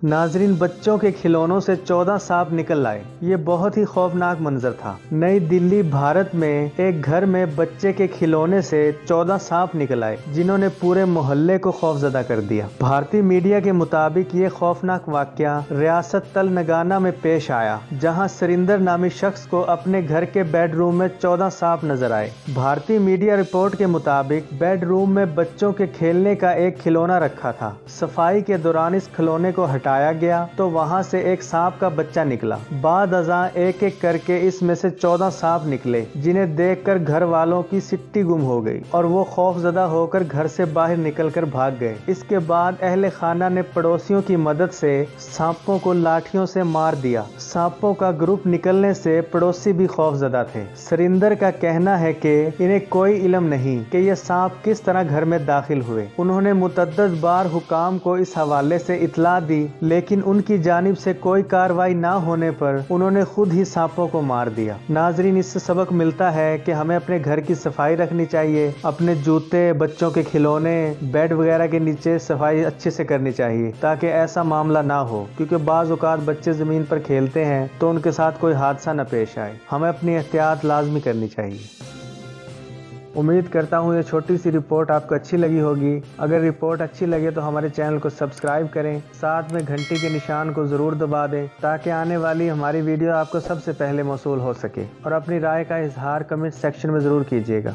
नाजरीन, बच्चों के खिलौनों से 14 सांप निकल आए। ये बहुत ही खौफनाक मंजर था। नई दिल्ली, भारत में एक घर में बच्चे के खिलौने से 14 सांप निकल आए, जिन्होंने पूरे मोहल्ले को खौफजदा कर दिया। भारतीय मीडिया के मुताबिक ये खौफनाक वाकया रियासत तेलंगाना में पेश आया, जहां सरिंदर नामी शख्स को अपने घर के बेडरूम में 14 सांप नजर आए। भारतीय मीडिया रिपोर्ट के मुताबिक बेडरूम में बच्चों के खेलने का एक खिलौना रखा था। सफाई के दौरान इस खिलौने को हटाया गया तो वहां से एक सांप का बच्चा निकला। बाद अज़ां एक एक करके इसमें से 14 सांप निकले, जिन्हें देखकर घर वालों की सिट्टी गुम हो गई और वो खौफजदा होकर घर से बाहर निकलकर भाग गए। इसके बाद अहले खाना ने पड़ोसियों की मदद से सांपों को लाठियों से मार दिया। सांपों का ग्रुप निकलने से पड़ोसी भी खौफजदा थे। सरिंदर का कहना है कि इन्हें कोई इल्म नहीं कि ये सांप किस तरह घर में दाखिल हुए। उन्होंने मुतअद्दिद बार हुकाम को इस हवाले से इत्तला दी, लेकिन उनकी जानिब से कोई कार्रवाई ना होने पर उन्होंने खुद ही सांपों को मार दिया। नाजरीन, इससे सबक मिलता है कि हमें अपने घर की सफाई रखनी चाहिए। अपने जूते, बच्चों के खिलौने, बेड वगैरह के नीचे सफाई अच्छे से करनी चाहिए, ताकि ऐसा मामला ना हो, क्योंकि बाज़ औक़ात बच्चे ज़मीन पर खेलते हैं तो उनके साथ कोई हादसा न पेश आए। हमें अपनी एहतियात लाजमी करनी चाहिए। उम्मीद करता हूँ ये छोटी सी रिपोर्ट आपको अच्छी लगी होगी। अगर रिपोर्ट अच्छी लगे तो हमारे चैनल को सब्सक्राइब करें, साथ में घंटी के निशान को ज़रूर दबा दें, ताकि आने वाली हमारी वीडियो आपको सबसे पहले मौसूल हो सके। और अपनी राय का इजहार कमेंट सेक्शन में ज़रूर कीजिएगा।